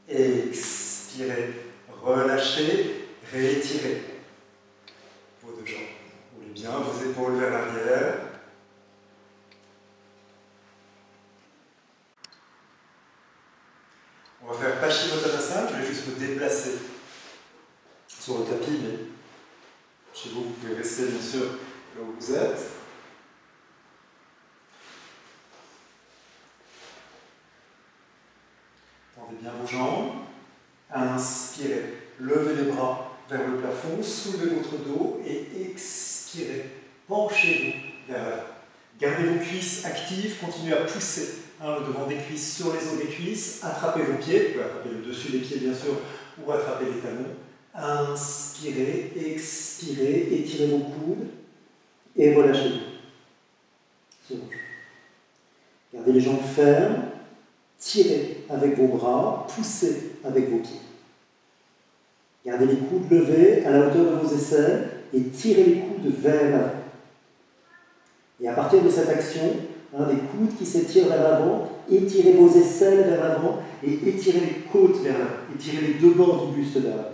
Expirez, relâchez, réétirez vos deux jambes. Roulez bien vos épaules vers l'arrière. On va faire Paschimottanasana, je vais juste me déplacer sur le tapis, mais chez vous, vous pouvez rester bien sûr là où vous êtes. Tendez bien vos jambes. Inspirez, levez les bras vers le plafond, soulevez votre dos et expirez. Penchez-vous vers l'avant. Gardez vos cuisses actives, continuez à pousser le devant des cuisses sur les os des cuisses. Attrapez vos pieds, vous pouvez attraper le dessus des pieds bien sûr, ou attraper les talons. Inspirez, expirez, étirez vos coudes et relâchez-vous. C'est bon. Gardez les jambes fermes, tirez avec vos bras, poussez avec vos pieds. Gardez les coudes levés à la hauteur de vos aisselles et tirez les coudes vers l'avant. Et à partir de cette action, des coudes qui s'étirent vers l'avant, étirez vos aisselles vers l'avant et étirez les côtes vers l'avant. Étirez les deux bords du buste vers l'avant.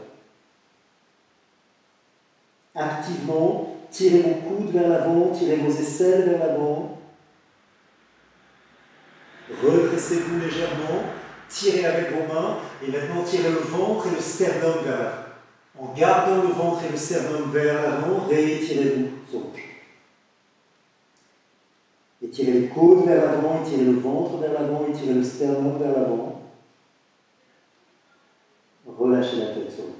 Activement, tirez vos coudes vers l'avant, tirez vos aisselles vers l'avant. Redressez-vous légèrement, tirez avec vos mains et maintenant tirez le ventre et le sternum vers l'avant. En gardant le ventre et le sternum vers l'avant, réétirez-vous sur vos jambes. Étirez les côtes vers l'avant, étirez le ventre vers l'avant, étirez le sternum vers l'avant. Relâchez la tête sur vos jambes.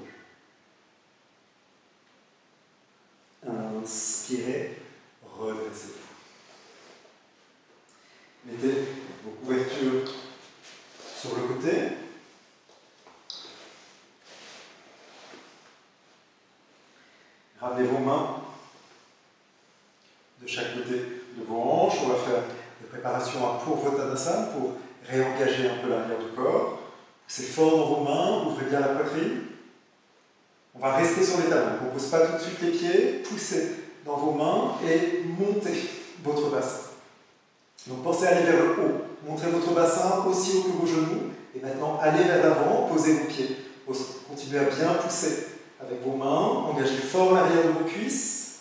Inspirez, redressez-vous. Mettez vos couvertures sur le côté. Ramenez vos mains de chaque côté de vos hanches. On va faire des préparations à Purvottanasana pour réengager un peu l'arrière du corps. C'est fort dans vos mains, ouvrez bien la poitrine. On va rester sur les talons. On ne pose pas tout de suite les pieds, poussez dans vos mains et montez votre bassin. Donc pensez à aller vers le haut. Montrez votre bassin aussi haut que vos genoux. Et maintenant, allez vers l'avant, posez vos pieds. Continuez à bien pousser avec vos mains. Engagez fort l'arrière de vos cuisses.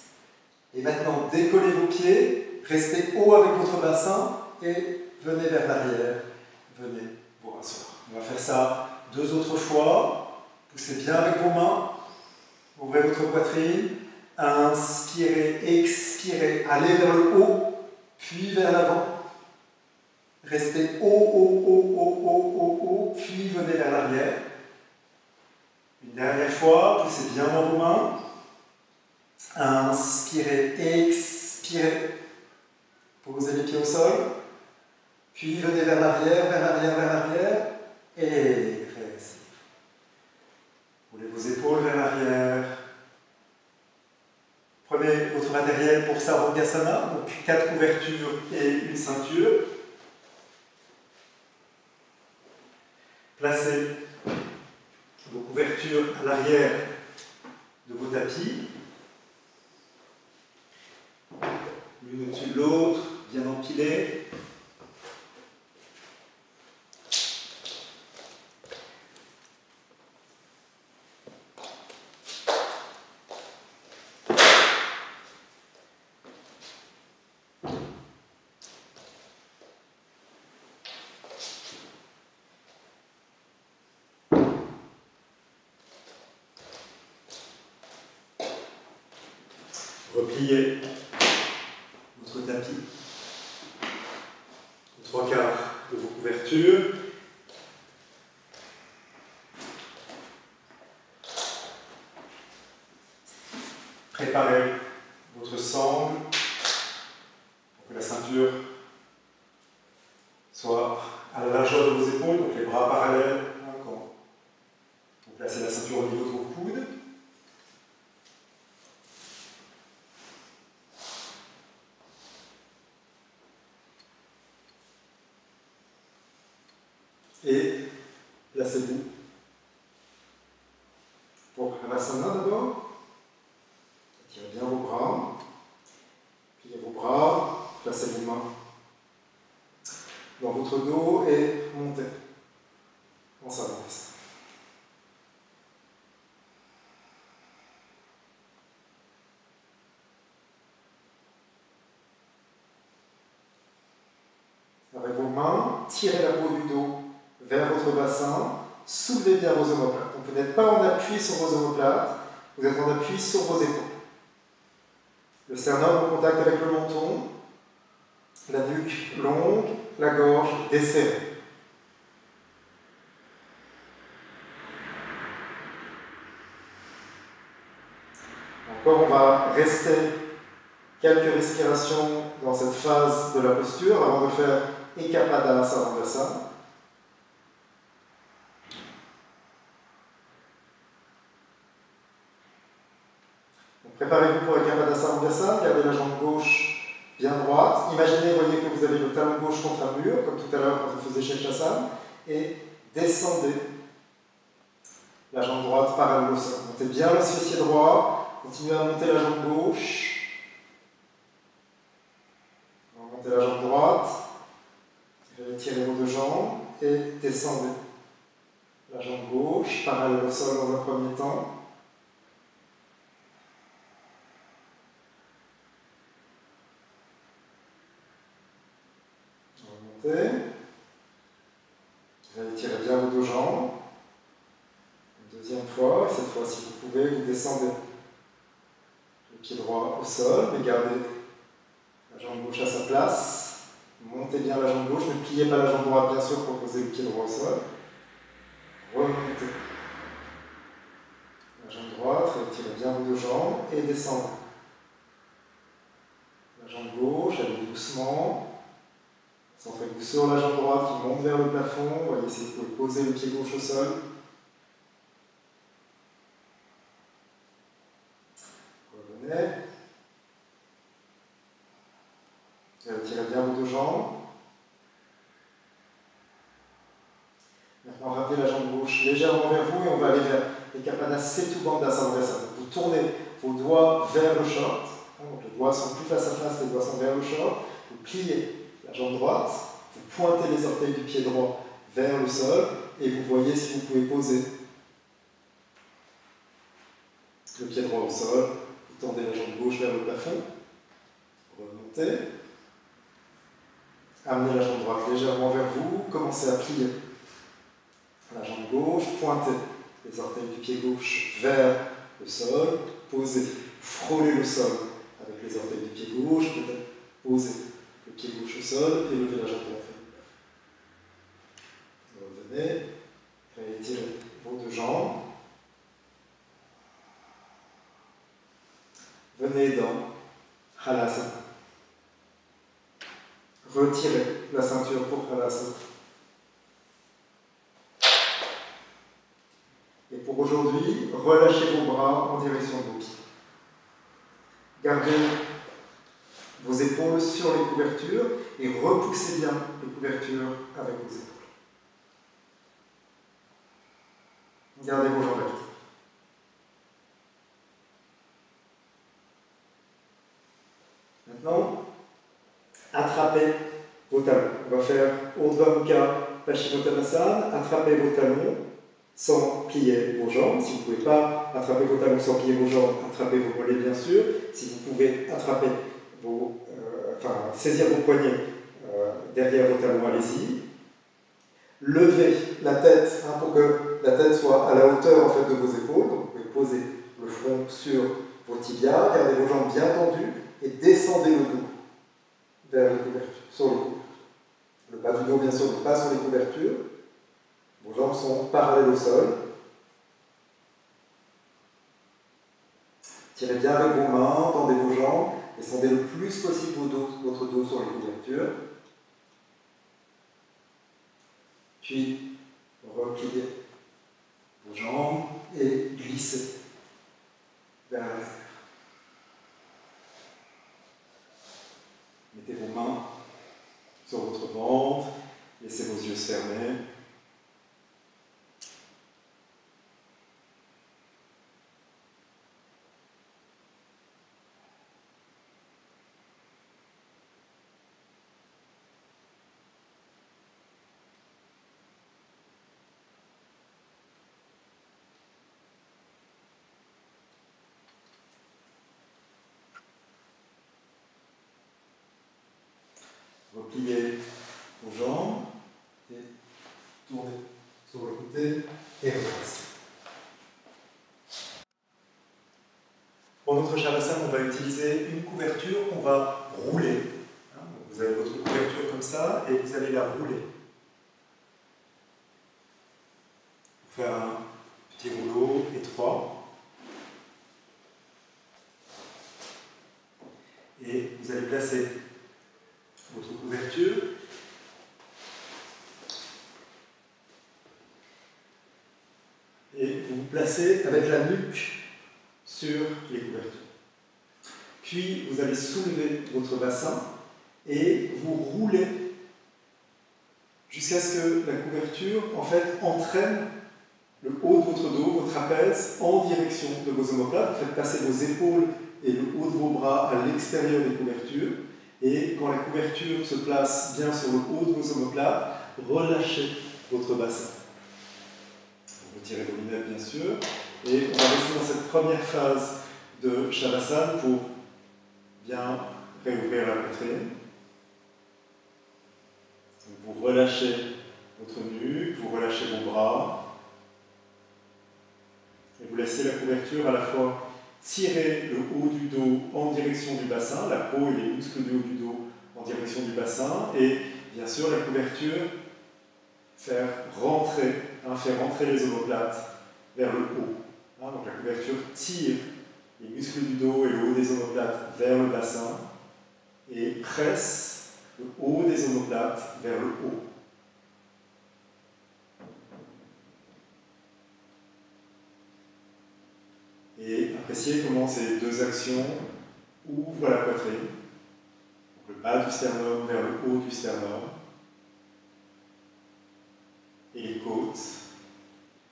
Et maintenant, décollez vos pieds. Restez haut avec votre bassin. Et venez vers l'arrière. Venez vous rasseoir. On va faire ça 2 autres fois. Poussez bien avec vos mains. Ouvrez votre poitrine. Inspirez, expirez. Allez vers le haut. Puis vers l'avant. Restez haut, puis venez vers l'arrière. Une dernière fois, poussez bien dans vos mains. Inspirez, expirez. Posez les pieds au sol. Puis venez vers l'arrière, vers l'arrière, vers l'arrière. Et restez. Roulez vos épaules vers l'arrière. Prenez votre matériel pour Sarvangasana, donc 4 couvertures et une ceinture. Placez vos couvertures à l'arrière de vos tapis, l'une au-dessus de l'autre, bien empilées. Repliez votre tapis aux 3/4 de vos couvertures. Préparez votre sangle pour que la ceinture largeur de vos épaules, donc les bras parallèles, hein, quand vous placez la ceinture au niveau de vos coudes. Et placez-vous pour Havasana d'abord. Tirez bien vos bras. Pliez vos bras. Placez vos mains dans votre dos et montez en Savasana. Avec vos mains, tirez la peau du dos vers votre bassin, soulevez bien vos omoplates. Donc vous n'êtes pas en appui sur vos omoplates, vous êtes en appui sur vos épaules. Le sternum en contact avec le menton, la nuque longue, la gorge desserrée. Encore, on va rester quelques respirations dans cette phase de la posture avant de faire Ekapada Savandasana. Préparez-vous pour Ekapada Savandasana, gardez la jambe gauche bien droite. Imaginez, voyez que vous avez le talon gauche contre un mur, comme tout à l'heure quand vous faisiez Shirshasana, et descendez la jambe droite parallèle au sol. Montez bien le fessier droit, continuez à monter la jambe gauche. Montez la jambe droite, tirez vos deux jambes et descendez la jambe gauche parallèle au sol dans un premier temps. Montez. Tirez bien vos deux jambes. Une deuxième fois, et cette fois, si vous pouvez, vous descendez le pied droit au sol, mais gardez la jambe gauche à sa place. Montez bien la jambe gauche, ne pliez pas la jambe droite, bien sûr, pour poser le pied droit au sol. Remontez la jambe droite, retirez bien vos deux jambes et descendez. La jambe gauche, allez doucement. Centrez-vous sur la jambe droite qui monte vers le plafond. Voyez si vous pouvez poser le pied gauche au sol. Revenez. Et retirez bien vos deux jambes. Maintenant, ramenez la jambe gauche légèrement vers vous et on va aller vers Ekapada Setu Bandha Savandasana. Vous tournez vos doigts vers le short. Donc les doigts sont plus face à face, les doigts sont vers le short. Vous pliez la jambe droite, vous pointez les orteils du pied droit vers le sol et vous voyez si vous pouvez poser le pied droit au sol. Vous tendez la jambe gauche vers le plafond. Remontez. Amenez la jambe droite légèrement vers vous. Commencez à plier la jambe gauche. Pointez les orteils du pied gauche vers le sol. Posez. Frôlez le sol avec les orteils du pied gauche. Peut-être posez le pied gauche au sol et levez la jambe droite. Revenez, réétirez vos deux jambes. Venez dans Halasana. Retirez la ceinture pour Halasana. Et pour aujourd'hui, relâchez vos bras en direction de vos pieds. Gardez vos épaules sur les couvertures et repoussez bien les couvertures avec vos épaules. Gardez vos jambes actives. Maintenant, attrapez vos talons. On va faire Urdhva Mukha Paschimottanasana. Attrapez vos talons sans plier vos jambes. Si vous ne pouvez pas attraper vos talons sans plier vos jambes, attrapez vos mollets bien sûr. Si vous pouvez attraper saisir vos poignets derrière vos talons, allez-y. Levez la tête pour que la tête soit à la hauteur en fait, de vos épaules. Donc vous pouvez poser le front sur vos tibias, gardez vos jambes bien tendues et descendez le dos vers les couvertures, sur les couvertures. Le bas du dos bien sûr n'est pas sur les couvertures. Vos jambes sont parallèles au sol. Tirez bien avec vos mains, tendez vos jambes, descendez le plus possible votre dos sur les couvertures. Puis, repliez vos jambes et glissez vers l'arrière. Mettez vos mains sur votre ventre, laissez vos yeux se fermer. Repliez vos jambes et tournez sur le côté et redressez. Pour notre Shavasana, on va utiliser une couverture qu'on va rouler. Vous avez votre couverture comme ça et vous allez la rouler. Pour faire un petit rouleau étroit. Et vous allez placer votre couverture et vous vous placez avec la nuque sur les couvertures. Puis vous allez soulever votre bassin et vous roulez jusqu'à ce que la couverture en fait entraîne le haut de votre dos, votre trapèze, en direction de vos omoplates. Vous faites passer vos épaules et le haut de vos bras à l'extérieur des couvertures. Et quand la couverture se place bien sur le haut de vos omoplates, relâchez votre bassin. Vous retirez vos lunettes bien sûr. Et on va rester dans cette première phase de Shavasana pour bien réouvrir la poitrine. Vous relâchez votre nuque, vous relâchez vos bras. Et vous laissez la couverture à la fois tirer le haut du dos en direction du bassin, la peau et les muscles du haut du dos en direction du bassin, et bien sûr la couverture faire rentrer les omoplates vers le haut. Donc la couverture tire les muscles du dos et le haut des omoplates vers le bassin et presse le haut des omoplates vers le haut. Et appréciez comment ces deux actions ouvrent la poitrine. Donc le bas du sternum vers le haut du sternum. Et les côtes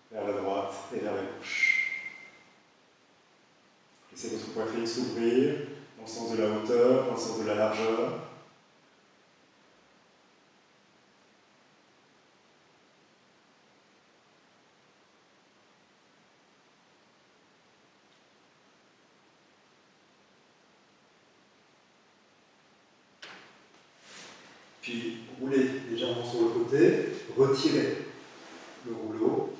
vers la droite et vers la gauche. Laissez votre poitrine s'ouvrir dans le sens de la hauteur, dans le sens de la largeur. Puis roulez légèrement sur le côté, retirez le rouleau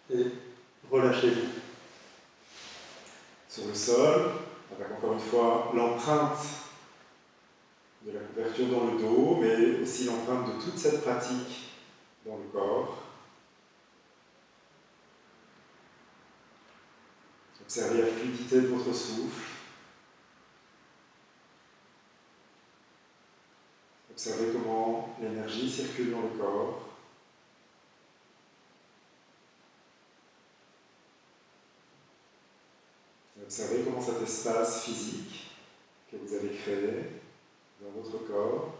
et relâchez-vous. Sur le sol, avec encore une fois l'empreinte de la couverture dans le dos, mais aussi l'empreinte de toute cette pratique dans le corps. Observez la fluidité de votre souffle. Observez comment l'énergie circule dans le corps. Et observez comment cet espace physique que vous avez créé dans votre corps,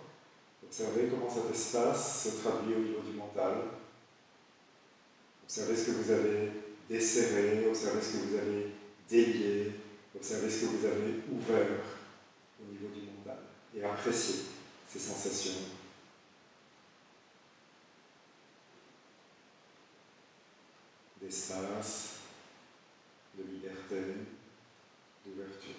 observez comment cet espace se traduit au niveau du mental. Observez ce que vous avez desserré, observez ce que vous avez délié, observez ce que vous avez ouvert au niveau du mental. Et appréciez ces sensations. D'espace, de liberté, d'ouverture.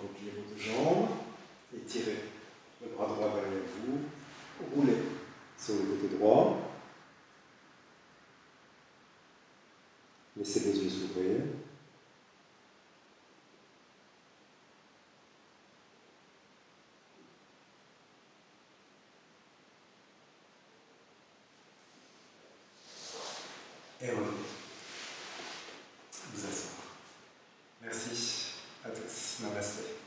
Repliez vos deux jambes, étirez le bras droit derrière vous, roulez sur le côté droit, laissez vos yeux s'ouvrir. Namasté.